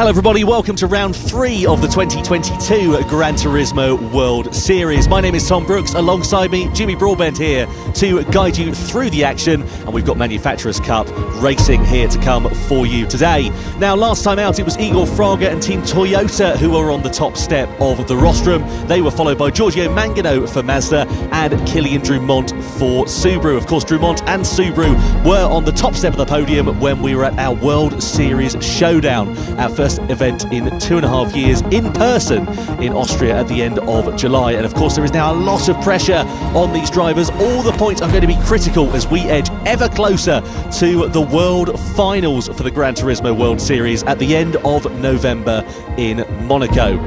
Hello everybody, welcome to round 3 of the 2022 Gran Turismo World Series. My name is Tom Brooks, alongside me Jimmy Broadbent here to guide you through the action, and we've got Manufacturers Cup racing here to come for you today. Now, last time out it was Igor Fraga and Team Toyota who were on the top step of the rostrum. They were followed by Giorgio Mangano for Mazda and Kylian Drumont for Subaru. Of course, Drumont and Subaru were on the top step of the podium when we were at our World Series showdown, our first event in 2.5 years in person in Austria at the end of July. And of course there is now a lot of pressure on these drivers. All the points are going to be critical as we edge ever closer to the World Finals for the Gran Turismo World Series at the end of November in Monaco.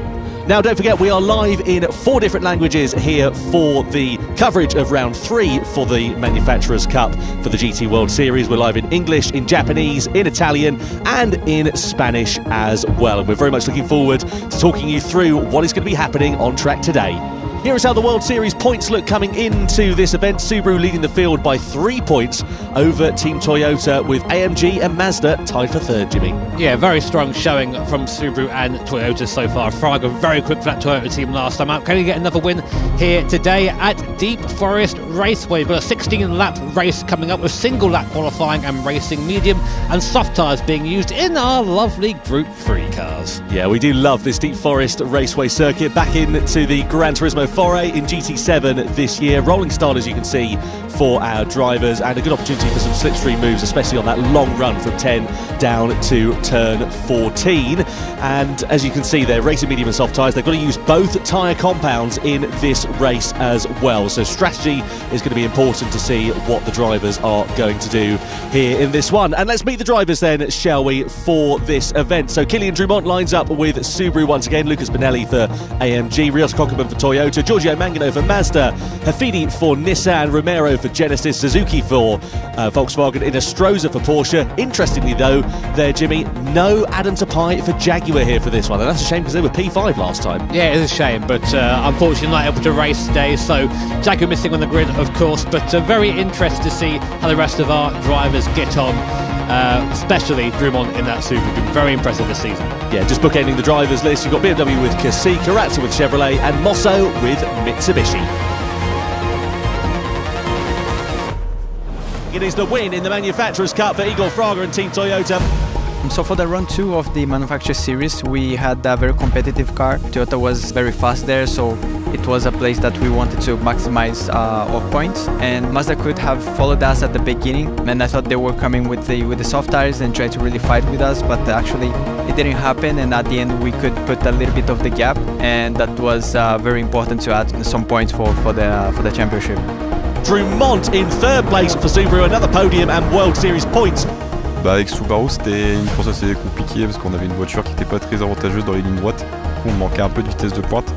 Now, don't forget, we are live in 4 different languages here for the coverage of round 3 for the Manufacturers Cup for the GT World Series. We're live in English, in Japanese, in Italian, and in Spanish as well. And we're very much looking forward to talking you through what is going to be happening on track today. Here is how the World Series points look coming into this event. Subaru leading the field by 3 points over Team Toyota, with AMG and Mazda tied for 3rd, Jimmy. Yeah, very strong showing from Subaru and Toyota so far. Fraga very quick for that Toyota team last time out. Can he get another win here today at Deep Forest Raceway? We've got a 16-lap race coming up with single-lap qualifying and racing, medium and soft tyres being used in our lovely Group 3 cars. Yeah, we do love this Deep Forest Raceway circuit. Back into the Gran Turismo foray in GT7 this year. Rolling start, as you can see, for our drivers, and a good opportunity for some slipstream moves, especially on that long run from 10 down to turn 14. And as you can see there, racing medium and soft tyres, they've got to use both tyre compounds in this race as well. So strategy is going to be important to see what the drivers are going to do here in this one. And let's meet the drivers then, shall we, for this event. So Kylian Drumont lines up with Subaru once again, Lucas Bonelli for AMG, Rios Kokkerman for Toyota, Giorgio Mangano for Mazda, Hafidi for Nissan, Romero for Genesis, Suzuki for Volkswagen, Inestrosa for Porsche. Interestingly though, there, Jimmy, no Adam Tapai for Jaguar here for this one, and that's a shame because they were P5 last time. Yeah, it is a shame, but unfortunately not able to race today, so Jaguar missing on the grid, of course, but very interested to see how the rest of our drivers get on, especially Drumont in that Subaru. Been very impressive this season. Yeah, just bookending the drivers list, you've got BMW with Kassi, Karatza with Chevrolet, and Mosso with Mitsubishi. It is the win in the Manufacturers Cup for Igor Fraga and Team Toyota. So for the round 2 of the Manufacturers Series, we had a very competitive car. Toyota was very fast there, so it was a place that we wanted to maximize our points. And Mazda could have followed us at the beginning, and I thought they were coming with the soft tires and try to really fight with us, but actually it didn't happen. And at the end, we could put a little bit of the gap, and that was very important to add some points for the championship. Drumont in 3rd place for Subaru, another podium and World Series points. Avec Subaru, c'était une course assez compliquée parce qu'on avait une voiture qui n'était pas très avantageuse dans les lignes droites. On manquait un peu de vitesse de pointe.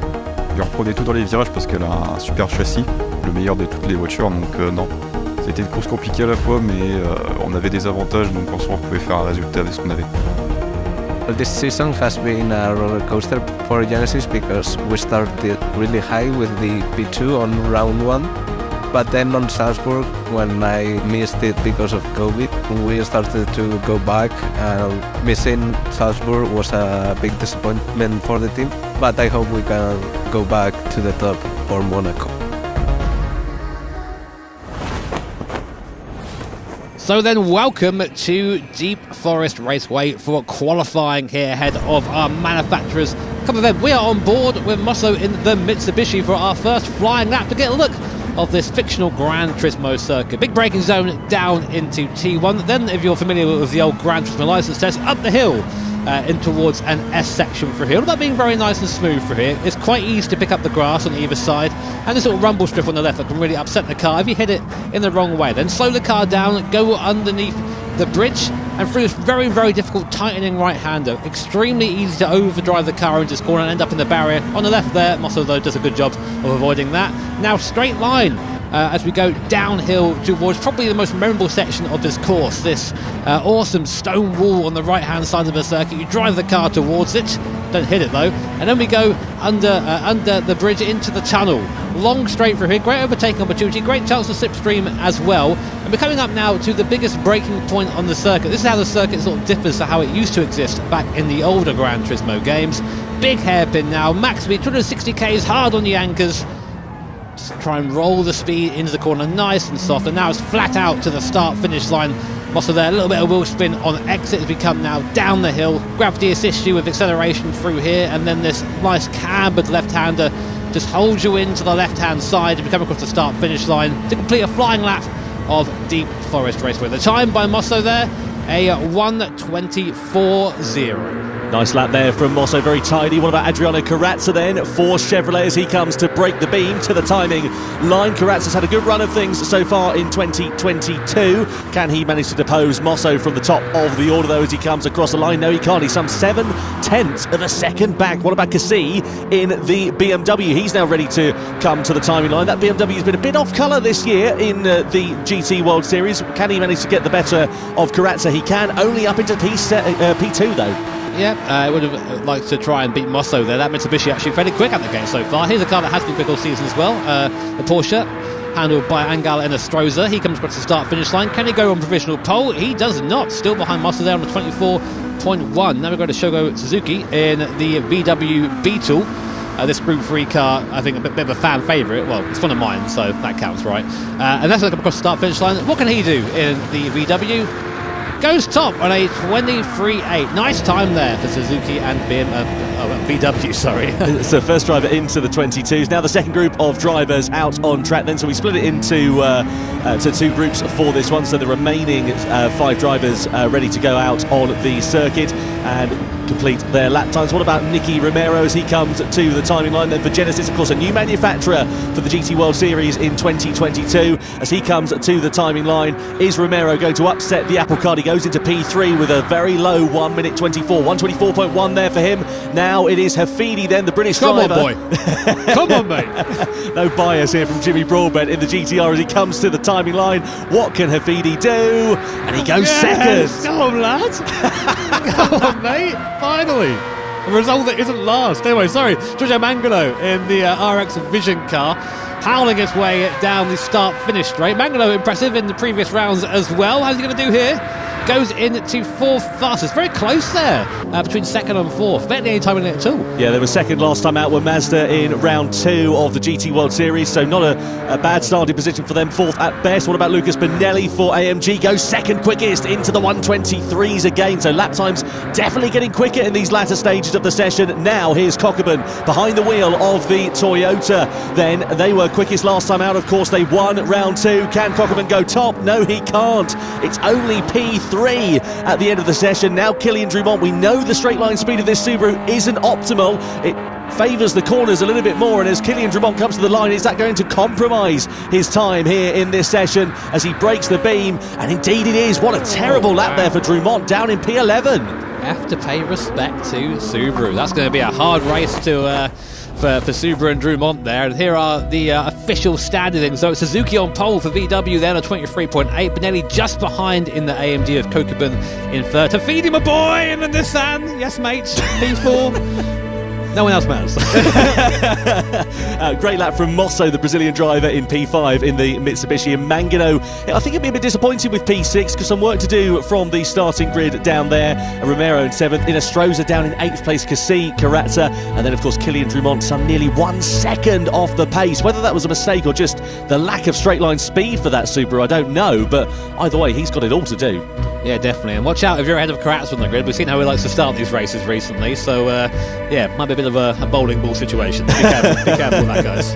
Il reprenait tout dans les virages parce qu'elle a un super châssis, le meilleur de toutes les voitures. Donc non, c'était une course compliquée à la fois, mais on avait des avantages, donc en soi on pouvait faire un résultat avec ce qu'on avait. This season has been a roller coaster for Genesis because we started really high with the P2 on round 1. But then on Salzburg, when I missed it because of COVID, we started to go back. Missing Salzburg was a big disappointment for the team, but I hope we can go back to the top for Monaco. So then, welcome to Deep Forest Raceway for qualifying here ahead of our Manufacturers Cup event. We are on board with Mosso in the Mitsubishi for our first flying lap to get a look of this fictional Gran Turismo circuit. Big braking zone down into T1. Then, if you're familiar with the old Gran Turismo license test, up the hill in towards an S section for here. All that being very nice and smooth for here. It's quite easy to pick up the grass on either side, and this little rumble strip on the left that can really upset the car if you hit it in the wrong way. Then slow the car down, go underneath the bridge and through this very, very difficult tightening right-hander. Extremely easy to overdrive the car into this corner and end up in the barrier. On the left there, Mosso though does a good job of avoiding that. Now straight line as we go downhill towards probably the most memorable section of this course, this awesome stone wall on the right-hand side of the circuit. You drive the car towards it, don't hit it though, and then we go under the bridge into the tunnel. long straight through here, great overtaking opportunity, great chance to slipstream as well. And we're coming up now to the biggest braking point on the circuit. This is how the circuit sort of differs to how it used to exist back in the older Gran Turismo games. Big hairpin now, max speed, 260 k's, hard on the anchors. Just try and roll the speed into the corner, nice and soft, and now it's flat out to the start-finish line. Mosso there, a little bit of wheel spin on exit as we come now down the hill. Gravity assists you with acceleration through here, and then this nice cambered left-hander just holds you into the left-hand side and we come across the start-finish line to complete a flying lap of Deep Forest Raceway. The time by Mosso there, a 1:24.0. Nice lap there from Mosso, very tidy. What about Adriano Corazza then for Chevrolet as he comes to break the beam to the timing line? Corazza's had a good run of things so far in 2022. Can he manage to depose Mosso from the top of the order though as he comes across the line? No, he can't. He's some 7/10 of a second back. What about Cassie in the BMW? He's now ready to come to the timing line. That BMW has been a bit off colour this year in the GT World Series. Can he manage to get the better of Corazza? He can, only up into P2 though. Yeah, I would have liked to try and beat Mosso there. That Mitsubishi actually fairly quick at the gate so far. Here's a car that has been quick all season as well. The Porsche, handled by Angel Enestrosa. He comes across the start-finish line. Can he go on provisional pole? He does not. Still behind Mosso there on the 24.1. Now we go to Shogo Suzuki in the VW Beetle. This Group 3 car, I think, a bit of a fan favourite. Well, it's one of mine, so that counts, right? And that's going to come across the start-finish line. What can he do in the VW? Goes top on a 23.8. Nice time there for Suzuki and VW, sorry. So first driver into the 22s. Now the second group of drivers out on track then. So we split it into to two groups for this one. So the remaining 5 drivers ready to go out on the circuit and complete their lap times. What about Nicky Romero as he comes to the timing line then for Genesis? Of course, a new manufacturer for the GT World Series in 2022. As he comes to the timing line, is Romero going to upset the apple cart? He goes into P3 with a very low 1:24. 1:24.1 there for him. Now it is Hafidi then, the British driver. Come on, boy. Come on, mate. No bias here from Jimmy Broadbent in the GTR as he comes to the timing line. What can Hafidi do? And he goes second. Come on, lad. Come on, mate. Finally. A result that isn't last. Anyway, sorry. Giorgio Mangano in the RX Vision car, howling its way down the start-finish straight. Mangano impressive in the previous rounds as well. How's he going to do here? Goes into 4th fastest. Very close there between 2nd and 4th. Barely any time in it at all. Yeah, they were second last time out with Mazda in round 2 of the GT World Series, so not a bad starting position for them. 4th at best. What about Lucas Benelli for AMG? Goes second quickest into the 1:23s again, so lap times definitely getting quicker in these latter stages of the session. Now here's Cockburn behind the wheel of the Toyota. Then they were quickest last time out, of course. They won round 2. Can Cockburn go top? No, he can't. It's only P3 at the end of the session. Now Kilian Drumont, we know the straight line speed of this Subaru isn't optimal. It favours the corners a little bit more, and as Kilian Drumont comes to the line, is that going to compromise his time here in this session as he breaks the beam? And indeed it is. What a terrible lap there for Drumont, down in P11. Have to pay respect to Subaru. That's going to be a hard race to for Subaru and Drumont there. And here are the official standings. So Suzuki on pole for VW then on 23.8. Benelli just behind in the AMG of Kokubun in 3rd. Hafidi, my boy, in the Nissan. Yes, mate. P4. No one else matters. Great lap from Mosso, the Brazilian driver, in P5 in the Mitsubishi. And Mangano, I think he'd be a bit disappointed with P6 because some work to do from the starting grid down there. Romero in 7th, Enestrosa down in 8th place, Cassie, Corazza, and then of course Kilian Drumont, some nearly 1 second off the pace. Whether that was a mistake or just the lack of straight line speed for that Subaru, I don't know, but either way, he's got it all to do. Yeah, definitely. And watch out if you're ahead of Corazza on the grid. We've seen how he likes to start these races recently, so yeah, might be a bit of a bowling ball situation. Be careful with that, guys.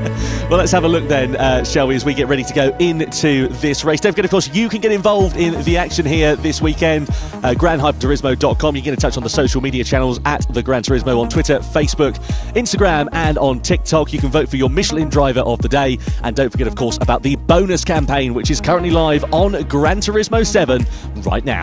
Well, let's have a look then, shall we, as we get ready to go into this race. Don't forget, of course, you can get involved in the action here this weekend. Gran-Turismo.com. You can get in touch on the social media channels at the Gran Turismo on Twitter, Facebook, Instagram, and on TikTok. You can vote for your Michelin driver of the day. And don't forget, of course, about the bonus campaign, which is currently live on Gran Turismo 7 right now.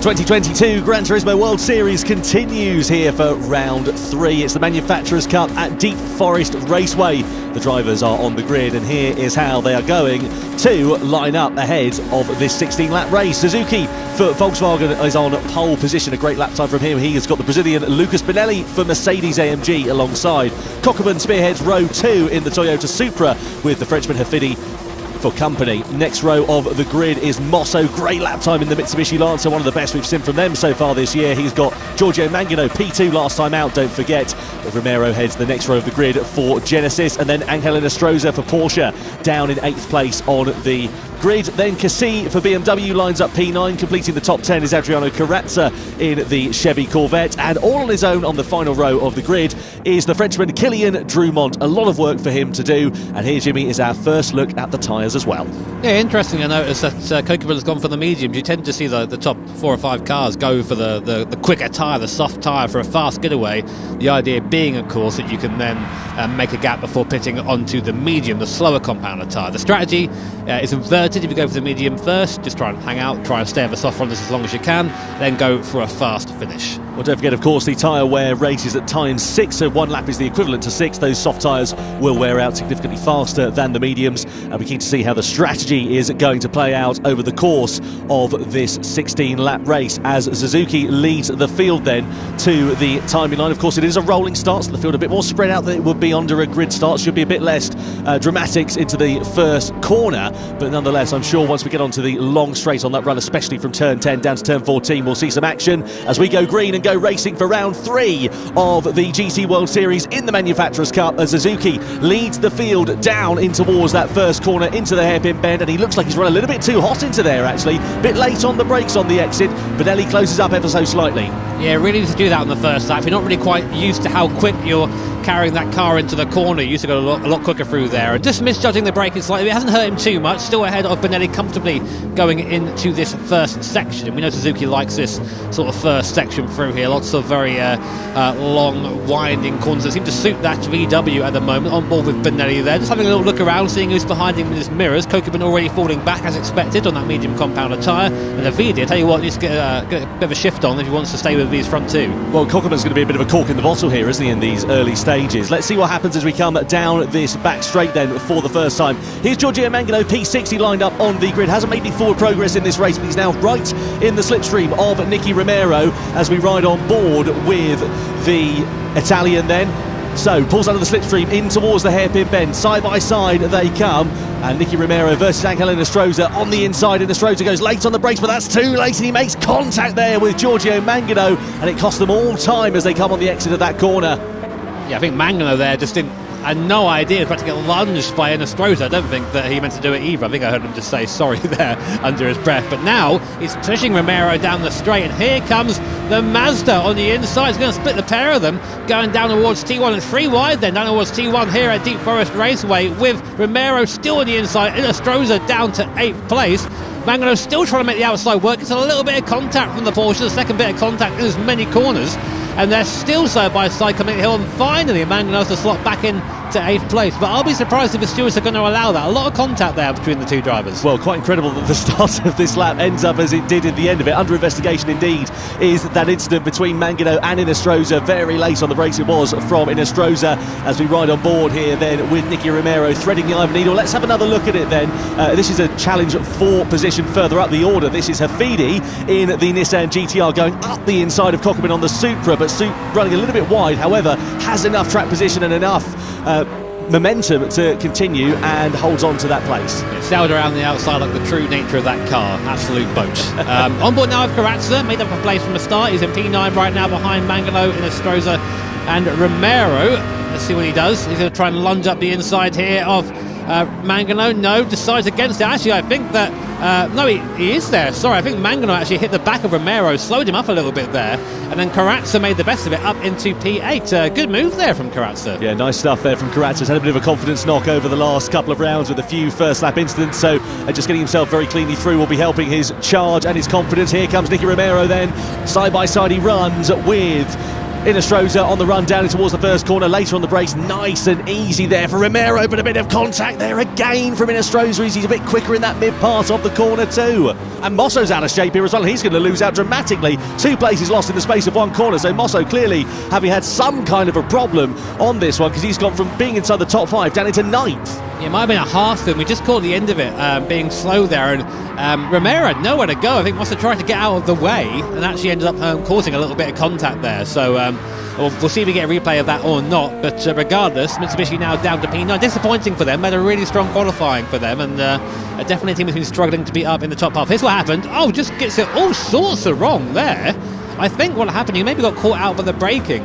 2022 Gran Turismo World Series continues here for round 3. It's the Manufacturers' Cup at Deep Forest Raceway. The drivers are on the grid, and here is how they are going to line up ahead of this 16-lap race. Suzuki for Volkswagen is on pole position, a great lap time from him. He has got the Brazilian Lucas Binelli for Mercedes-AMG alongside. Kokkerman spearheads row 2 in the Toyota Supra with the Frenchman Hafidi for company. Next row of the grid is Mosso. Great lap time in the Mitsubishi Lancer, one of the best we've seen from them so far this year. He's got Giorgio Mangano, P2 last time out, don't forget. Romero heads the next row of the grid for Genesis, and then Angel Inestrosa for Porsche down in 8th place on the grid. Then Cassie for BMW lines up P9. Completing the top 10 is Adriano Carrazza in the Chevy Corvette, and all on his own on the final row of the grid is the Frenchman Kylian Drumont. A lot of work for him to do, and here, Jimmy, is our first look at the tyres as well. Yeah, interesting. I noticed that Kokkerman has gone for the mediums. You tend to see the top 4 or 5 cars go for the quicker tyre, the soft tyre for a fast getaway. The idea being, of course, that you can then make a gap before pitting onto the medium, the slower compounder tyre. The strategy is inverted. If you go for the medium first, just try and hang out, try and stay over soft runners as long as you can, then go for a fast finish. Well, don't forget, of course, the tyre wear races at times 6, so 1 lap is the equivalent to 6. Those soft tyres will wear out significantly faster than the mediums, and we're keen to see how the strategy is going to play out over the course of this 16-lap race as Suzuki leads the field then to the timing line. Of course, it is a rolling start, so the field a bit more spread out than it would be under a grid start. Should be a bit less dramatics into the first corner, but nonetheless, I'm sure once we get onto the long straight on that run, especially from turn 10 down to turn 14, we'll see some action as we go green and go racing for round 3 of the GT World Series in the Manufacturers' Cup, as Suzuki leads the field down in towards that first corner into the hairpin bend, and he looks like he's run a little bit too hot into there actually. Bit late on the brakes on the exit. Benelli closes up ever so slightly. Yeah, really need to do that on the first lap. You're not really quite used to how quick you're carrying that car into the corner. You used to go a lot quicker through there, and just misjudging the braking slightly. It hasn't hurt him too much. Still ahead of Benelli comfortably going into this first section. We know Suzuki likes this sort of first section through here. Lots of very long winding corners that seem to suit that VW at the moment. On board with Benelli there, just having a little look around, seeing who's behind him in his mirrors. Kokkerman already falling back as expected on that medium compounder tyre, and Avidi, I tell you what, needs to get a bit of a shift on if he wants to stay with these front 2. Well, Kokkerman's going to be a bit of a cork in the bottle here, isn't he, in these early stages. Let's see what happens as we come down this back straight then for the first time. Here's Giorgio Mangano, P60 lined up on the grid. Hasn't made any forward progress in this race, but he's now right in the slipstream of Nicky Romero as we ride on board with the Italian then. So, pulls under the slipstream in towards the hairpin bend. Side by side they come. And Nicky Romero versus Angel Inestrosa on the inside. Inestrosa goes late on the brakes, but that's too late, and he makes contact there with Giorgio Mangano, and it costs them all time as they come on the exit of that corner. Yeah, I think Mangano there just had no idea. He was about to get lunged by Inestrosa. I don't think that he meant to do it either. I think I heard him just say sorry there under his breath. But now he's pushing Romero down the straight, and here comes the Mazda on the inside. He's going to split the pair of them, going down towards T1 and 3 wide, then down towards T1 here at Deep Forest Raceway with Romero still on the inside. Inestrosa down to 8th place. Mangano still trying to make the outside work. It's a little bit of contact from the Porsche, the second bit of contact in as many corners, and they're still side by side coming hill, and finally Mangano has to slot back in to 8th place. But I'll be surprised if the stewards are going to allow that. A lot of contact there between the two drivers. Well, quite incredible that the start of this lap ends up as it did in the end of it. Under investigation indeed is that incident between Mangano and Inestrosa. Very late on the brakes it was from Inestrosa as we ride on board here then with Nicky Romero threading the iron needle. Let's have another look at it then. This is a challenge for position further up the order. This is Hafidi in the Nissan GTR going up the inside of Kokkerman on the Supra, but running a little bit wide, however, has enough track position and enough momentum to continue and holds on to that place. It sailed around the outside like the true nature of that car. Absolute boat. On board now with Carrazza, made up a place from the start. He's in P9 right now behind Mangano, Inestrosa and Romero. Let's see what he does. He's going to try and lunge up the inside here of Mangano. No, decides against it. Actually, I think that no, he is there. Sorry, I think Mangano actually hit the back of Romero, slowed him up a little bit there, and then Carrazza made the best of it up into P8. Good move there from Carrazza. Yeah, nice stuff there from Carrazza. He's had a bit of a confidence knock over the last couple of rounds with a few first lap incidents, so just getting himself very cleanly through will be helping his charge and his confidence. Here comes Nicky Romero then. Side by side he runs with Inestrosa on the run down in towards the first corner. Later on the brakes, nice and easy there for Romero, but a bit of contact there again from Inestrosa. He's a bit quicker in that mid part of the corner too. And Mosso's out of shape here as well. He's going to lose out dramatically. 2 places lost in the space of 1 corner. So Mosso clearly having had some kind of a problem on this one, because he's gone from being inside the top 5 down into 9th. Yeah, it might have been a half thing. We just caught the end of it, being slow there, and Romero had nowhere to go. I think Mosso tried to get out of the way and actually ended up causing a little bit of contact there. So we'll see if we get a replay of that or not. But regardless, Mitsubishi now down to P9. Disappointing for them. Had a really strong qualifying for them, and definitely a team has been struggling to be up in the top half. Here's what happened. Oh, just gets it all sorts of wrong there. I think what happened, he maybe got caught out by the braking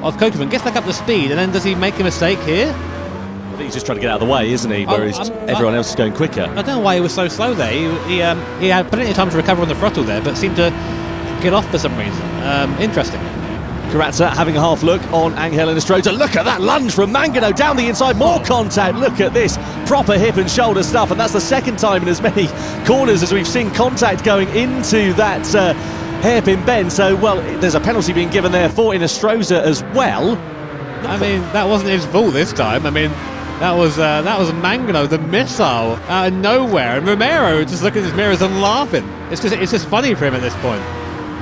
of Kokeman. Gets back up to speed, and then does he make a mistake here? I think he's just trying to get out of the way, isn't he? Whereas everyone else is going quicker. I don't know why he was so slow there. He had plenty of time to recover on the throttle there, but seemed to get off for some reason. Interesting. Corazza having a half look on Angel Inestrosa. Look at that lunge from Mangano down the inside. More contact. Look at this. Proper hip and shoulder stuff. And that's the second time in as many corners as we've seen contact going into that hairpin bend. So, well, there's a penalty being given there for Inestrosa as well. I mean, that wasn't his fault this time. I mean, that was Mangano, the missile, out of nowhere. And Romero just looking at his mirrors and laughing. It's just funny for him at this point.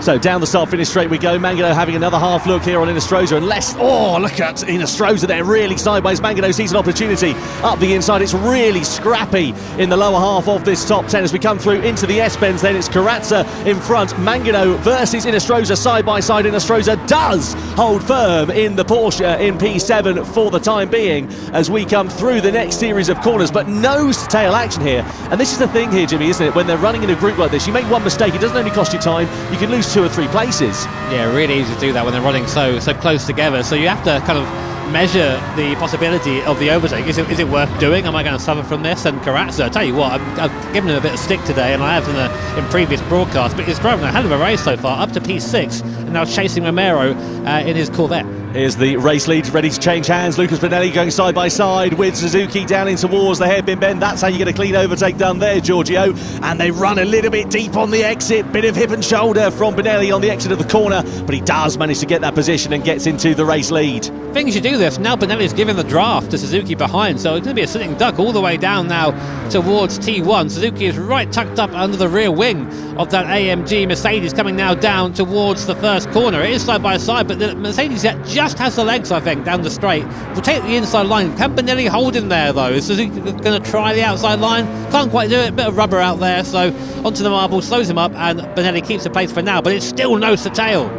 So down the start finish straight we go. Mangano having another half look here on Inestrosa, and look at Inestrosa there, really sideways. Mangano sees an opportunity up the inside. It's really scrappy in the lower half of this top 10 as we come through into the S-bends. Then it's Corazza in front. Mangano versus Inestrosa side by side. Inestrosa does hold firm in the Porsche in P7 for the time being as we come through the next series of corners, but nose to tail action here. And this is the thing here, Jimmy, isn't it? When they're running in a group like this, you make one mistake, it doesn't only cost you time, you can lose 2 or 3 places. Yeah, really easy to do that when they're running so close together. So you have to kind of measure the possibility of the overtake. Is it worth doing? Am I going to suffer from this? And Corazza, I tell you what, I've given him a bit of stick today, and I have in previous broadcasts, but he's driving a hell of a race so far, up to P6, and now chasing Romero in his Corvette. Here's the race lead ready to change hands. Lucas Benelli going side by side with Suzuki down in towards the hairpin bend. That's how you get a clean overtake done there, Giorgio. And they run a little bit deep on the exit. Bit of hip and shoulder from Benelli on the exit of the corner, but he does manage to get that position and gets into the race lead. Things you do this. Now Benelli's giving the draft to Suzuki behind, so it's going to be a sitting duck all the way down now towards T1. Suzuki is right tucked up under the rear wing of that AMG Mercedes, coming now down towards the first corner. It is side by side, but the Mercedes just has the legs, I think, down the straight. We'll take the inside line. Can Benelli hold him there, though? Is Suzuki going to try the outside line? Can't quite do it. Bit of rubber out there, so onto the marble, slows him up, and Benelli keeps the pace for now, but it's still nose to tail.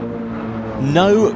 No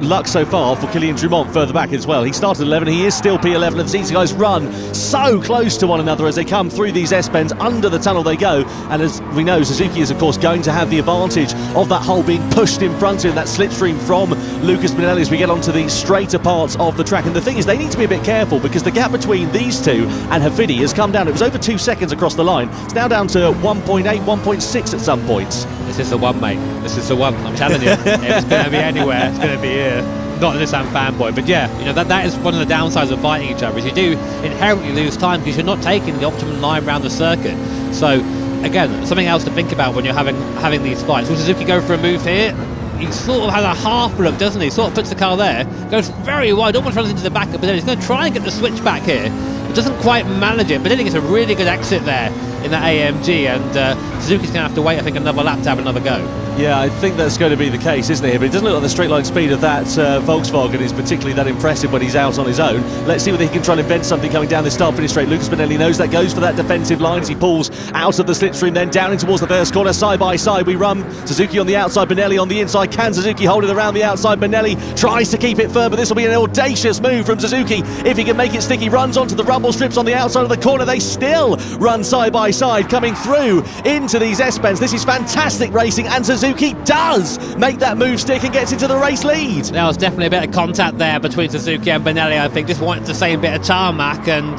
luck so far for Kylian Drumont further back as well. He started 11, he is still P11. And these guys run so close to one another as they come through these S-bends. Under the tunnel they go, and as we know, Suzuki is of course going to have the advantage of that hole being pushed in front of him, that slipstream from Lucas Benelli as we get onto the straighter parts of the track. And the thing is, they need to be a bit careful because the gap between these two and Hafidi has come down. It was over 2 seconds across the line. It's now down to 1.8, 1.6 at some points. This is the one, mate. This is the one. I'm telling you. It's going to be anywhere. It's going to be here. Not a Nissan fanboy, but yeah, you know that is one of the downsides of fighting each other. Is you do inherently lose time because you're not taking the optimum line around the circuit. So again, something else to think about when you're having these fights. Will Suzuki go for a move here? He sort of has a half look, doesn't he? Sort of puts the car there, goes very wide, almost runs into the back, but then he's going to try and get the switch back here. But doesn't quite manage it, but then he gets a really good exit there in that AMG, and Suzuki's going to have to wait, I think, another lap to have another go. Yeah, I think that's going to be the case, isn't it? But it doesn't look like the straight line speed of that Volkswagen is particularly that impressive when he's out on his own. Let's see whether he can try and invent something coming down this start finish straight. Lucas Benelli knows that, goes for that defensive line as he pulls out of the slipstream, then down in towards the first corner, side by side we run. Suzuki on the outside, Benelli on the inside. Can Suzuki hold it around the outside? Benelli tries to keep it firm, but this will be an audacious move from Suzuki if he can make it stick. He runs onto the rumble strips on the outside of the corner. They still run side by side coming through into these S-bends. This is fantastic racing, and Suzuki does make that move stick and gets into the race lead. There was definitely a bit of contact there between Suzuki and Benelli, I think. Just wanted the same bit of tarmac, and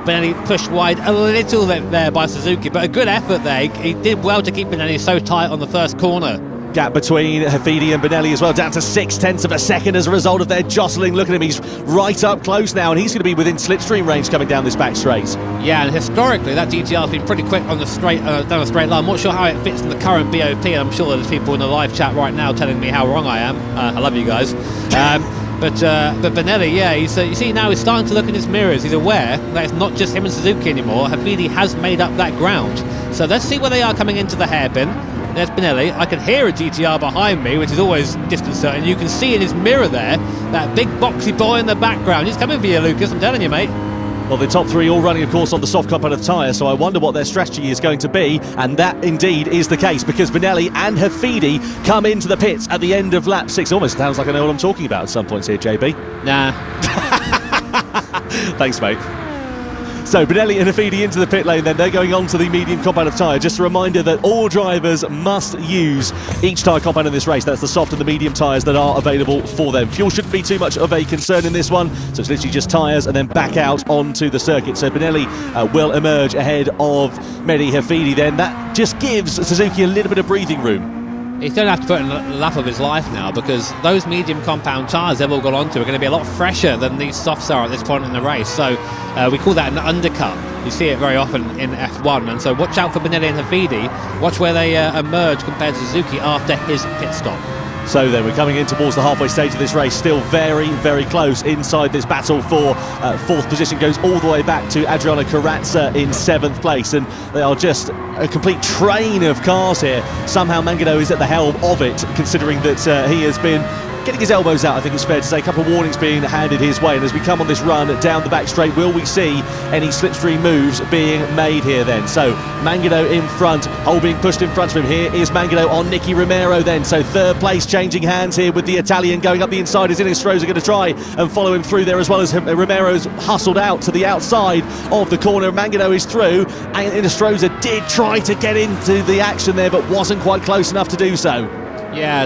Benelli pushed wide a little bit there by Suzuki, but a good effort there. He did well to keep Benelli so tight on the first corner. Gap between Hafidi and Benelli as well, down to 0.6 of a second as a result of their jostling. Look at him, he's right up close now, and he's going to be within slipstream range coming down this back straight. Yeah, and historically that GTR's been pretty quick on the straight down a straight line. I'm not sure how it fits in the current BOP, and I'm sure there's people in the live chat right now telling me how wrong I am. I love you guys. But Benelli, yeah, you see now he's starting to look in his mirrors. He's aware that it's not just him and Suzuki anymore. Hafidi has made up that ground. So let's see where they are coming into the hairpin. There's Benelli. I can hear a GTR behind me, which is always disconcerting. You can see in his mirror there, that big boxy boy in the background. He's coming for you, Lucas, I'm telling you, mate. Well, the top three all running, of course, on the soft compound of tyre, so I wonder what their strategy is going to be, and that indeed is the case, because Benelli and Hafidi come into the pits at the end of lap 6. Almost sounds like I know what I'm talking about at some points here, JB. Nah. Thanks, mate. So Benelli and Hafidi into the pit lane, then they're going on to the medium compound of tyre. Just a reminder that all drivers must use each tyre compound in this race. That's the soft and the medium tyres that are available for them. Fuel shouldn't be too much of a concern in this one, so it's literally just tyres and then back out onto the circuit. So Benelli will emerge ahead of Mehdi Hafidi then. That just gives Suzuki a little bit of breathing room. He's going to have to put in a lap of his life now, because those medium compound tyres they've all got onto are going to be a lot fresher than these softs are at this point in the race. So we call that an undercut. You see it very often in F1, and so watch out for Benelli and Hafidi. Watch where they emerge compared to Suzuki after his pit stop. So then we're coming in towards the halfway stage of this race, still very, very close inside this battle for fourth position. Goes all the way back to Adriano Carrazza in 7th place, and they are just a complete train of cars here. Somehow Mangano is at the helm of it, considering that he has been getting his elbows out, I think it's fair to say. A couple of warnings being handed his way, and as we come on this run down the back straight, will we see any slipstream moves being made here then? So Mangano in front, Hole being pushed in front of him. Here is Mangano on Nicky Romero then, so 3rd place changing hands here with the Italian going up the inside. Is Inestrosa going to try and follow him through there, as well as Romero's hustled out to the outside of the corner. Mangano is through, and Inestrosa did try to get into the action there, but wasn't quite close enough to do so. Yeah,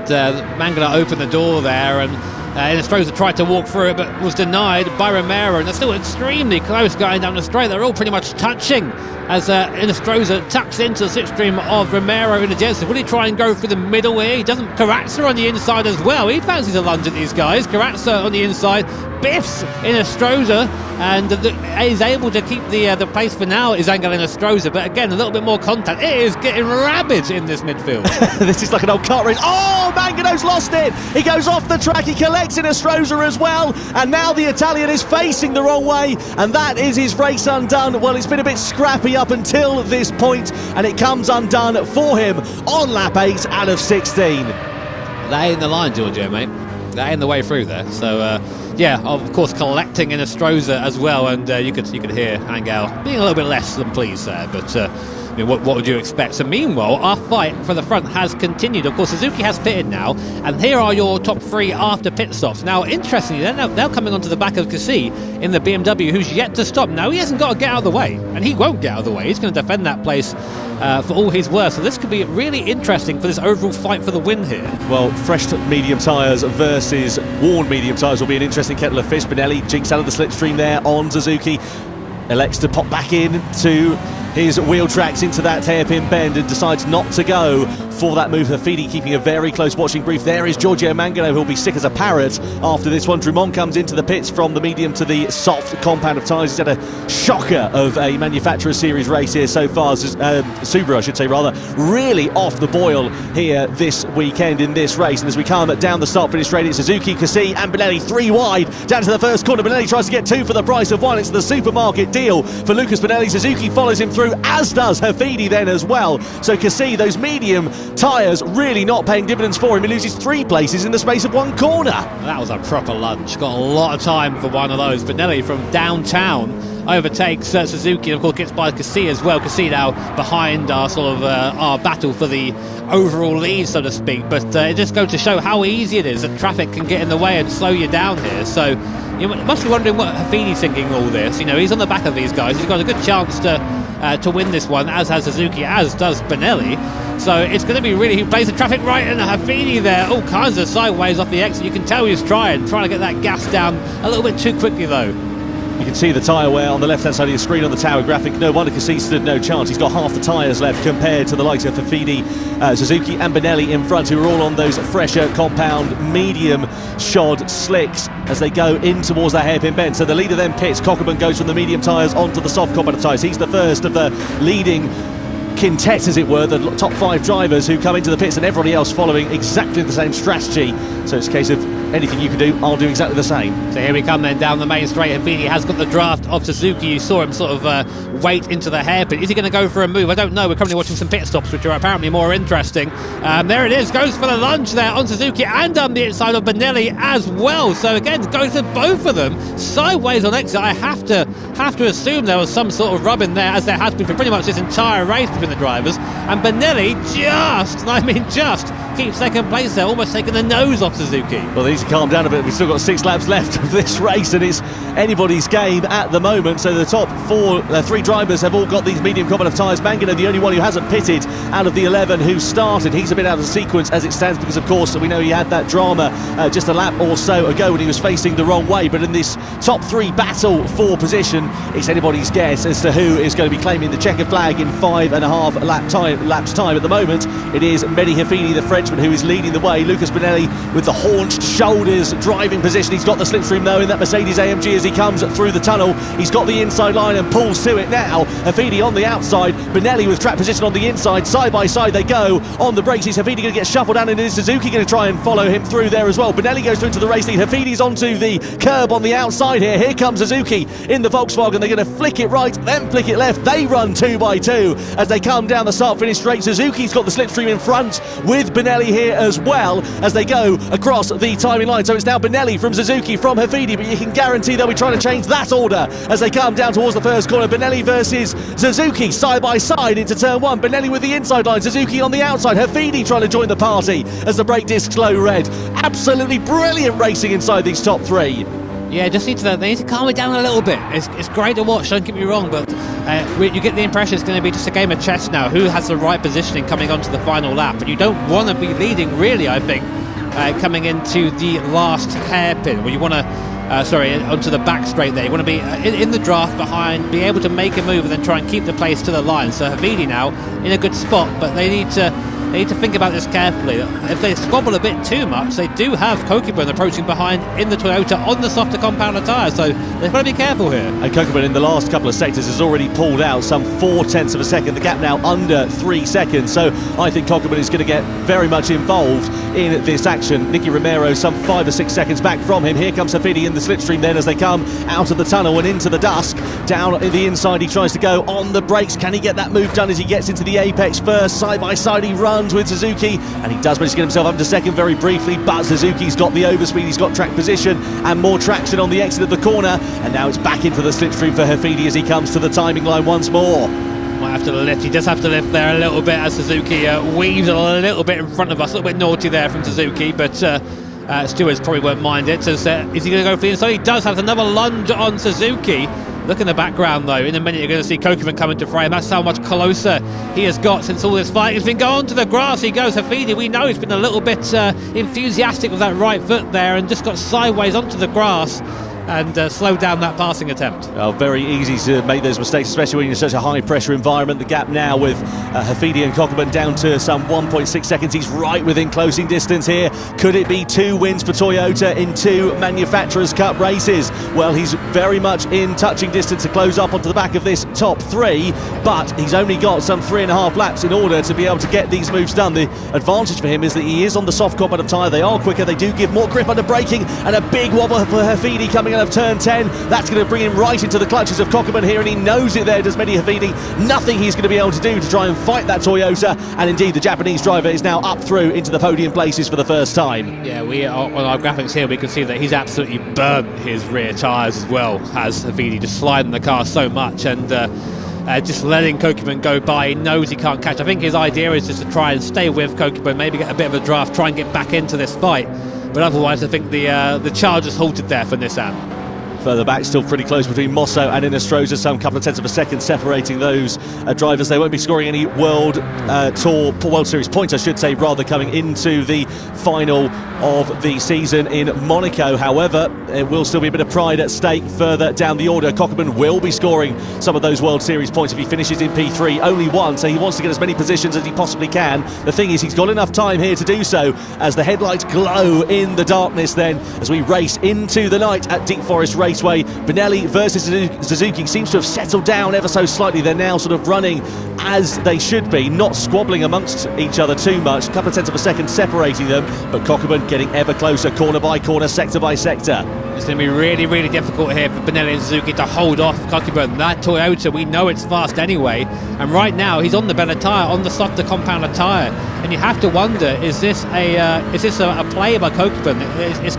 Mangano opened the door there, and Inestrosa tried to walk through it but was denied by Romero, and they're still extremely close going down the straight. They're all pretty much touching as Inestrosa tucks into the slipstream of Romero in the Genesis. Will he try and go through the middle here? He doesn't. Carrazza on the inside as well. He fancies a lunge at these guys. Carrazza on the inside biffs Inestrosa, and is able to keep the place for now is Angel Inestrosa, but again a little bit more contact. It is getting rabid in this midfield. This is like an old kart race. Oh, Mangano's lost it. He goes off the track. He collects Inestrosa as well, and now the Italian is facing the wrong way, and that is his race undone. Well, it's been a bit scrappy up until this point, and it comes undone for him on lap 8 out of 16. That ain't the line, Giorgio, mate. That ain't the way through there. So yeah, of course collecting Inestrosa as well, and you could hear Angel being a little bit less than pleased there, but I mean, what would you expect? So meanwhile, our fight for the front has continued. Of course, Suzuki has pitted now, and here are your top 3 after pit stops. Now, interestingly, they're now coming onto the back of Cassie in the BMW, who's yet to stop. Now, he hasn't got to get out of the way, and he won't get out of the way. He's going to defend that place for all he's worth. So this could be really interesting for this overall fight for the win here. Well, fresh medium tyres versus worn medium tyres will be an interesting kettle of fish. Benelli jinks out of the slipstream there on Suzuki. Elects to pop back in to his wheel tracks into that hairpin bend and decides not to go for that move. Hafidi keeping a very close watching brief. There is Giorgio Mangano, who'll be sick as a parrot after this one. Drummond comes into the pits from the medium to the soft compound of tyres. He's had a shocker of a manufacturer series race here so far. Subaru, I should say, rather, really off the boil here this weekend in this race. And as we come down the start finish straight, it's Suzuki, Cassie and Benelli 3 wide down to the first corner. Benelli tries to get 2 for the price of 1. It's the supermarket deal for Lucas Benelli. Suzuki follows him through, as does Hafidi then as well. So Cassie, those medium tyres really not paying dividends for him. He loses 3 places in the space of 1 corner. That was a proper lunge. Got a lot of time for one of those. Benelli from downtown overtakes Suzuki, and of course gets by Cassie as well. Cassie now behind our sort of our battle for the overall lead, so to speak. But it just goes to show how easy it is that traffic can get in the way and slow you down here. So you must be wondering what Hafidi's thinking all this. You know, he's on the back of these guys. He's got a good chance to win this one, as has Suzuki, as does Benelli. So it's going to be really, he plays the traffic right, and Hafidi there, all kinds of sideways off the exit. You can tell he's trying to get that gas down a little bit too quickly though. You can see the tyre wear on the left-hand side of your screen on the tower graphic. No wonder Cassis stood no chance. He's got half the tyres left compared to the likes of Fafidi, Suzuki and Benelli in front, who are all on those fresher compound medium shod slicks as they go in towards that hairpin bend. So the leader then pits. Kokubun goes from the medium tyres onto the soft compound tyres. He's the first of the leading quintet, as it were, the top 5 drivers who come into the pits, and everybody else following exactly the same strategy. So it's a case of anything you can do, I'll do exactly the same. So here we come then down the main straight. Hafidi has got the draft of Suzuki. You saw him sort of wait into the hairpin. Is he going to go for a move? I don't know. We're currently watching some pit stops, which are apparently more interesting. There it is, goes for the lunge there on Suzuki and on the inside of Benelli as well. So again, goes for both of them sideways on exit. I have to assume there was some sort of rub in there, as there has been for pretty much this entire race between the drivers. And Benelli just keeps second place there, almost taking the nose off Suzuki. Well, they need to calm down a bit. We've still got 6 laps left of this race, and it's anybody's game at the moment. So the top 3 drivers have all got these medium compound tyres. Mangano, the only one who hasn't pitted out of the 11 who started. He's a bit out of sequence as it stands, because of course we know he had that drama just a lap or so ago when he was facing the wrong way. But in this top 3 battle for position, it's anybody's guess as to who is going to be claiming the checkered flag in 5.5 laps time. At the moment, it is Mehdi Hafidi, the Frenchman, who is leading the way. Lucas Benelli with the haunched shoulders driving position. He's got the slipstream though in that Mercedes AMG as he comes through the tunnel. He's got the inside line and pulls to it now. Hafidi on the outside, Benelli with track position on the inside. Side by side they go on the brakes. Is Hafidi going to get shuffled down, and is Suzuki going to try and follow him through there as well? Benelli goes through to the race lead. Hafidi's onto the curb on the outside here. Here comes Suzuki in the Volkswagen. They're going to flick it right, then flick it left. They run 2 by 2 as they come down the start-finish straight. Suzuki's got the slipstream in front with Benelli here as well as they go across the timing line. So it's now Benelli from Suzuki from Hafidi, but you can guarantee they'll be trying to change that order as they come down towards the first corner. Benelli versus Suzuki side by side into turn 1. Benelli with the inside line, Suzuki on the outside. Hafidi trying to join the party as the brake discs glow red. Absolutely brilliant racing inside these top 3. Yeah, they need to calm it down a little bit. It's great to watch, don't get me wrong, but you get the impression it's going to be just a game of chess now. Who has the right positioning coming onto the final lap? And you don't want to be leading, really, I think, coming into the last hairpin. Well, you want to, onto the back straight there. You want to be in the draft behind, be able to make a move and then try and keep the place to the line. So Hafidi now in a good spot, but they need to think about this carefully. If they squabble a bit too much, they do have Kokubun approaching behind in the Toyota on the softer compounder tyre, so they've got to be careful here. And Kokubun in the last couple of sectors has already pulled out some 0.4 of a second. The gap now under 3 seconds, so I think Kokubun is going to get very much involved in this action. Nicky Romero some 5 or 6 seconds back from him. Here comes Hafidi in the slipstream then as they come out of the tunnel and into the dusk. Down in the inside, he tries to go on the brakes. Can he get that move done as he gets into the apex first? Side by side he runs with Suzuki, and he does manage to get himself up to second very briefly, but Suzuki's got the overspeed, he's got track position and more traction on the exit of the corner, and now it's back into the slipstream for Hafidi as he comes to the timing line once more. Might have to lift, he does have to lift there a little bit as Suzuki weaves a little bit in front of us. A little bit naughty there from Suzuki, but stewards probably won't mind it. So is he going to go for the inside? He does have another lunge on Suzuki. Look in the background though, in a minute you're going to see Kokubun coming to frame. That's how much closer he has got since all this fight. He's been going to the grass, he goes. Hafidi, we know he's been a little bit enthusiastic with that right foot there and just got sideways onto the grass and slowed down that passing attempt. Well, very easy to make those mistakes, especially when you're in such a high pressure environment. The gap now with Hafidi and Kokubun down to some 1.6 seconds. He's right within closing distance here. Could it be 2 wins for Toyota in 2 Manufacturers' Cup races? Well, he's very much in touching distance to close up onto the back of this top 3, but he's only got some 3.5 laps in order to be able to get these moves done. The advantage for him is that he is on the soft compound tyre. They are quicker, they do give more grip under braking, and a big wobble for Hafidi coming out of turn 10. That's going to bring him right into the clutches of Kokubun here, and he knows it there, does Mehdi Hafidi. Nothing he's going to be able to do to try and fight that Toyota, and indeed the Japanese driver is now up through into the podium places for the first time. Yeah, we are on our graphics here, we can see that he's absolutely burnt his rear tyres as well, has Hafidi, just sliding the car so much and just letting Kokubun go by. He knows he can't catch. I think his idea is just to try and stay with Kokubun, maybe get a bit of a draft, try and get back into this fight, but otherwise I think the charge is halted there for Nissan. Further back, still pretty close between Mosso and Inestrosa, some couple of tenths of a second separating those drivers. They won't be scoring any World Series points, I should say, rather, coming into the final of the season in Monaco. However, there will still be a bit of pride at stake further down the order. Kokubun will be scoring some of those World Series points if he finishes in P3, only one, so he wants to get as many positions as he possibly can. The thing is, he's got enough time here to do so as the headlights glow in the darkness then as we race into the night at Deep Forest Raceway. Benelli versus Suzuki seems to have settled down ever so slightly. They're now sort of running as they should be, not squabbling amongst each other too much. A couple of tenths of a second separating them, but Kokubun getting ever closer, corner by corner, sector by sector. It's going to be really, really difficult here for Benelli and Suzuki to hold off Kokubun. That Toyota, we know it's fast anyway, and right now he's on the better tyre, on the softer compounder tyre, and you have to wonder, is this a play by Kokubun? It's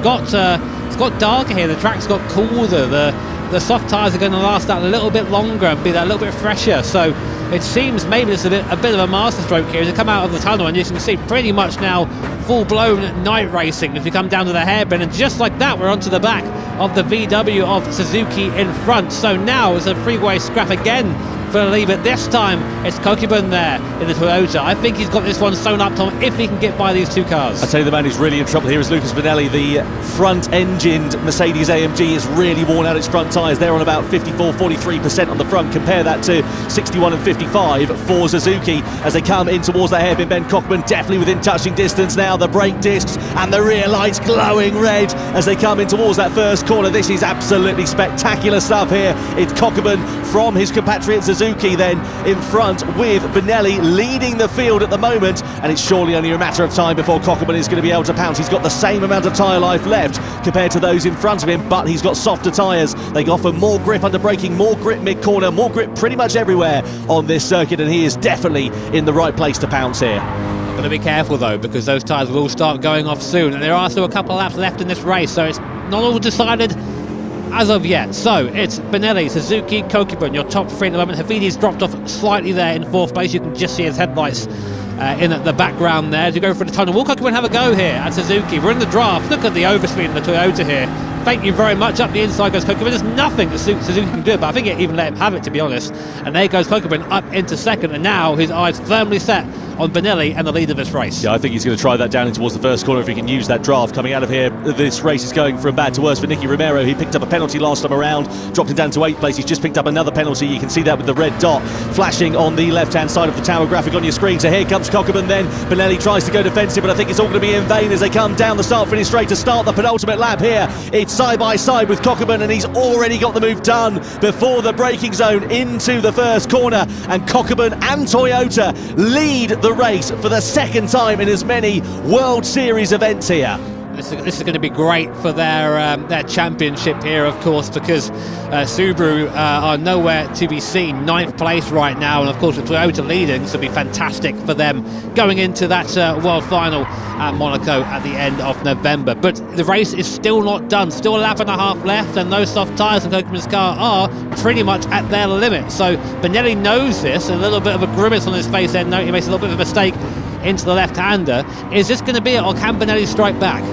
got darker here, the track's got cooler, the soft tyres are going to last that a little bit longer and be that a little bit fresher, so it seems maybe it's a bit of a masterstroke here as you come out of the tunnel, and you can see pretty much now full-blown night racing if you come down to the hairpin, and just like that we're onto the back of the VW of Suzuki in front. So now it's a freeway scrap again for the lead, but this time it's Kokubun there in the Toyota. I think he's got this one sewn up, Tom, if he can get by these two cars. I tell you, the man who's really in trouble here is Lucas Benelli. The front-engined Mercedes AMG has really worn out its front tyres. They're on about 54-43% on the front. Compare that to 61 and 55 for Suzuki as they come in towards that hairpin bend. Kokubun definitely within touching distance now. The brake discs and the rear lights glowing red as they come in towards that first corner. This is absolutely spectacular stuff here. It's Kokubun from his compatriot Suzuki then in front, with Benelli leading the field at the moment, and it's surely only a matter of time before Kokubun is going to be able to pounce. He's got the same amount of tyre life left compared to those in front of him, but he's got softer tyres. They offer more grip under braking, more grip mid-corner, more grip pretty much everywhere on this circuit, and he is definitely in the right place to pounce here. Got to be careful though, because those tyres will start going off soon, and there are still a couple of laps left in this race, so it's not all decided as of yet. So it's Benelli, Suzuki, Kokubun, your top three at the moment. Havidi's dropped off slightly there in fourth place. You can just see his headlights in the background there as you go through the tunnel. Will Kokubun have a go here at Suzuki? We're in the draft. Look at the overspeed in the Toyota here. Thank you very much. Up the inside goes Kokubun. There's nothing that Suzuki can do, but I think it even let him have it, to be honest. And there goes Kokubun up into second, and now his eyes firmly set on Benelli and the lead of this race. Yeah, I think he's going to try that down in towards the first corner if he can use that draft coming out of here. This race is going from bad to worse for Nicky Romero. He picked up a penalty last time around, dropped him down to 8th place. He's just picked up another penalty. You can see that with the red dot flashing on the left-hand side of the tower graphic on your screen. So here comes Kokubun then. Benelli tries to go defensive, but I think it's all going to be in vain as they come down the start-finish straight to start the penultimate lap here. It's side by side with Kokubun, and he's already got the move done before the braking zone into the first corner, and Kokubun and Toyota lead the race for the second time in as many World Series events here. This is going to be great for their championship here, of course, because Subaru are nowhere to be seen. 9th place right now, and of course with Toyota leading, this will be fantastic for them going into that World Final at Monaco at the end of November. But the race is still not done. Still a lap and a half left, and those soft tyres in Kokubun's car are pretty much at their limit. So Benelli knows this. A little bit of a grimace on his face there. No, he makes a little bit of a mistake into the left-hander. Is this going to be it, or can Benelli strike back?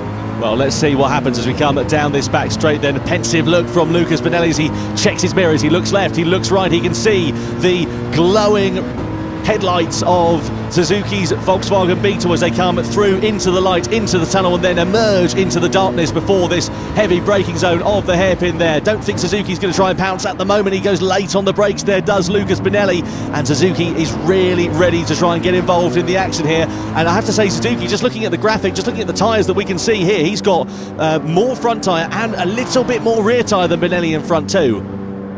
Well, let's see what happens as we come down this back straight then. A pensive look from Lucas Benelli as he checks his mirrors. He looks left, he looks right. He can see the glowing headlights of Suzuki's Volkswagen Beetle as they come through into the light, into the tunnel, and then emerge into the darkness before this heavy braking zone of the hairpin there. Don't think Suzuki's going to try and pounce at the moment. He goes late on the brakes there, does Lucas Benelli, and Suzuki is really ready to try and get involved in the action here. And I have to say, Suzuki, just looking at the graphic, just looking at the tyres that we can see here, he's got more front tyre and a little bit more rear tyre than Benelli in front too.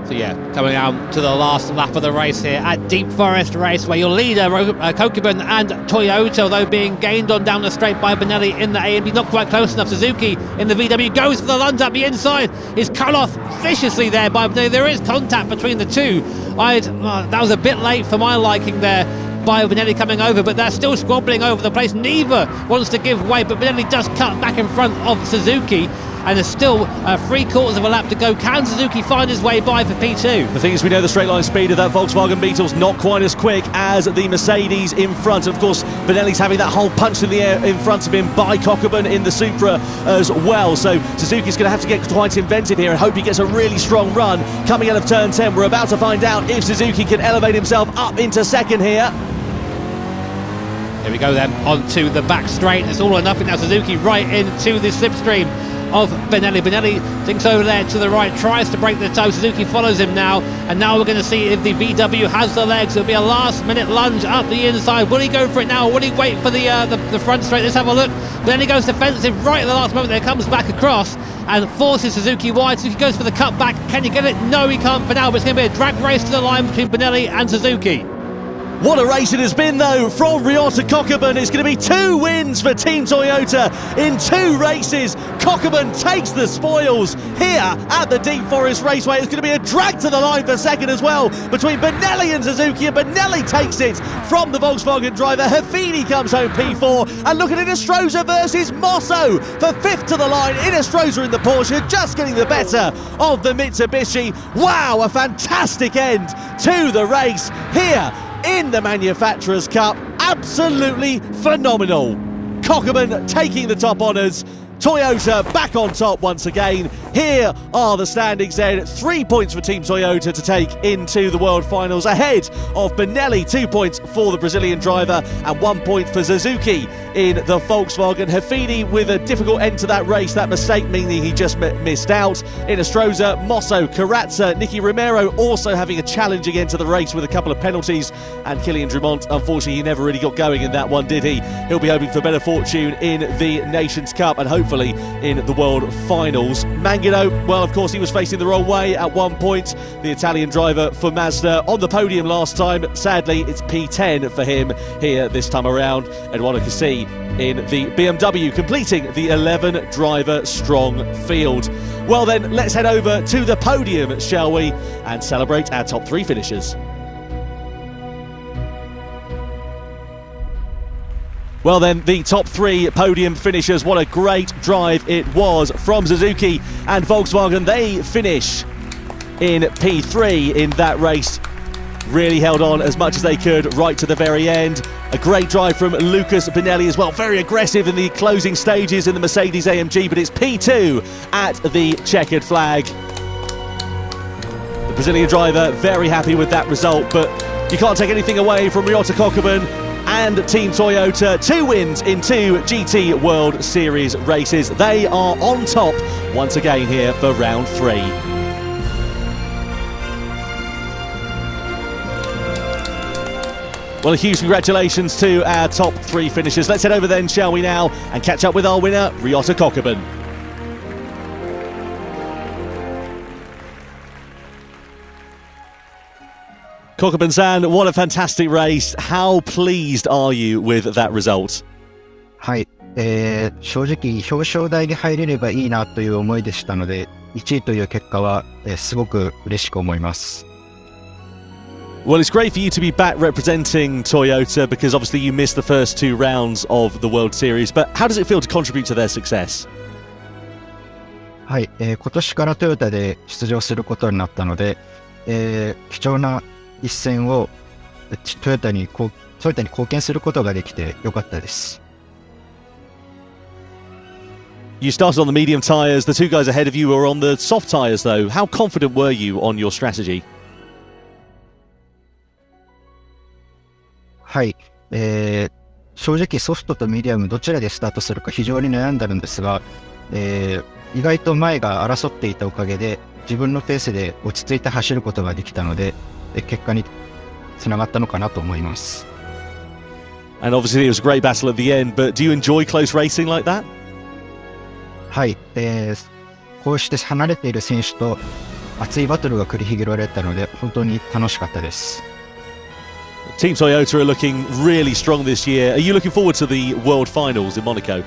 So yeah, coming out to the last lap of the race here at Deep Forest Raceway. Your leader, Kokubun and Toyota, although being gained on down the straight by Benelli in the AMG, not quite close enough. Suzuki in the VW goes for the lunge up the inside. Is cut off viciously there by Benelli. There is contact between the two. That was a bit late for my liking there by Benelli coming over, but they're still squabbling over the place. Neither wants to give way, but Benelli does cut back in front of Suzuki. and there's still 3/4 of a lap to go. Can Suzuki find his way by for P2? The thing is, we know the straight line speed of that Volkswagen Beetle's not quite as quick as the Mercedes in front. Of course, Benelli's having that whole punch in the air in front of him by Kokkonen in the Supra as well. So Suzuki's going to have to get quite inventive here and hope he gets a really strong run coming out of turn 10. We're about to find out if Suzuki can elevate himself up into second here. Here we go then, onto the back straight. It's all or nothing now. Suzuki right into the slipstream of Benelli. Benelli thinks over there to the right, tries to break the toe. Suzuki follows him now, and now we're going to see if the VW has the legs. It'll be a last-minute lunge up the inside. Will he go for it now, or will he wait for the front straight? Let's have a look. Benelli goes defensive right at the last moment. There comes back across and forces Suzuki wide. Suzuki goes for the cutback. Can he get it? No, he can't for now, but it's going to be a drag race to the line between Benelli and Suzuki. What a race it has been, though, from Ryota Kokkonen. It's going to be 2 wins for Team Toyota in 2 races. Kokkonen takes the spoils here at the Deep Forest Raceway. It's going to be a drag to the line for second as well between Benelli and Suzuki, and Benelli takes it from the Volkswagen driver. Hafidi comes home P4, and look at Inestrosa versus Mosso for 5th to the line. Inestrosa in the Porsche, just getting the better of the Mitsubishi. Wow, a fantastic end to the race here in the Manufacturers' Cup. Absolutely phenomenal. Kokkonen taking the top honours. Toyota back on top once again. Here are the standings then. 3 points for Team Toyota to take into the World Finals, ahead of Benelli. 2 points for the Brazilian driver and 1 point for Suzuki in the Volkswagen. Hafidi with a difficult end to that race, that mistake meaning he just missed out. Inestrosa, Mosso, Carazza, Nicky Romero also having a challenge again to the race with a couple of penalties, and Kylian Drumont, unfortunately, he never really got going in that one, did he? He'll be hoping for better fortune in the Nations Cup and hopefully in the World Finals. Mangano, well, of course, he was facing the wrong way at one point. The Italian driver for Mazda on the podium last time. Sadly, it's P10 for him here this time around. Eduardo Cassi in the BMW, completing the 11-driver strong field. Well then, let's head over to the podium, shall we, and celebrate our top 3 finishers. Well then, the top 3 podium finishers. What a great drive it was from Suzuki and Volkswagen. They finish in P3 in that race. Really held on as much as they could right to the very end. A great drive from Lucas Benelli as well. Very aggressive in the closing stages in the Mercedes AMG, but it's P2 at the checkered flag. The Brazilian driver very happy with that result, but you can't take anything away from Ryota Kokkonen and Team Toyota. 2 wins in 2 GT World Series races. They are on top once again here for round 3. Well, a huge congratulations to our top 3 finishers. Let's head over then, shall we now, and catch up with our winner, Ryota Kokkonen. Kokkonen-san, what a fantastic race. How pleased are you with that result? はい、正直表彰台に入れればいいなという思いでしたので、1位という結果は、すごく嬉しく思います。Well, it's great for you to be back representing Toyota because obviously you missed the first 2 rounds of the World Series, but how does it feel to contribute to their success? はい、今年からトヨタで出場することになったので、貴重な一戦をトヨタに貢献することができてよかったです。You started on the medium tyres. The 2 guys ahead of you were on the soft tyres though. How confident were you on your strategy? はい、正直ソフトとミディアムどちらでスタートするか非常に悩んだんですが、意外と前が争っていたおかげで自分のペースで落ち着いて走ることができたので、結果につながったのかなと思います。And obviously it was a great battle at the end, but do you enjoy close racing like that? はい、こうして離れている選手と熱いバトルが繰り広げられたので本当に楽しかったです。Team Toyota are looking really strong this year. Are you looking forward to the World Finals in Monaco?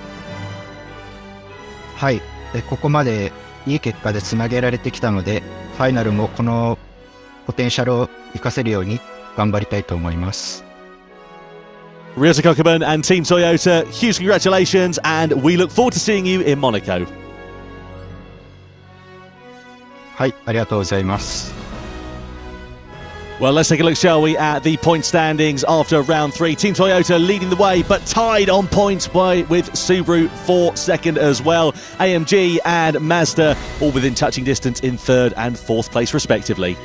はい、ここまでいい結果でつなげられてきたので、ファイナルもこのポテンシャルを生かせるように頑張りたいと思います。Ryota Kokkonen and Team Toyota, huge congratulations, and we look forward to seeing you in Monaco. はい、ありがとうございます。Well, let's take a look, shall we, at the point standings after round 3. Team Toyota leading the way, but tied on points with Subaru for second as well. AMG and Mazda all within touching distance in third and fourth place, respectively.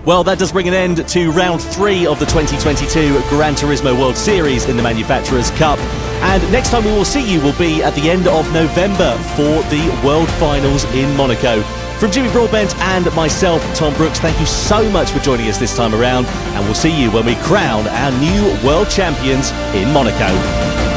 Well, that does bring an end to round 3 of the 2022 Gran Turismo World Series in the Manufacturers' Cup. And next time we will see you will be at the end of November for the World Finals in Monaco. From Jimmy Broadbent and myself, Tom Brooks, thank you so much for joining us this time around, and we'll see you when we crown our new world champions in Monaco.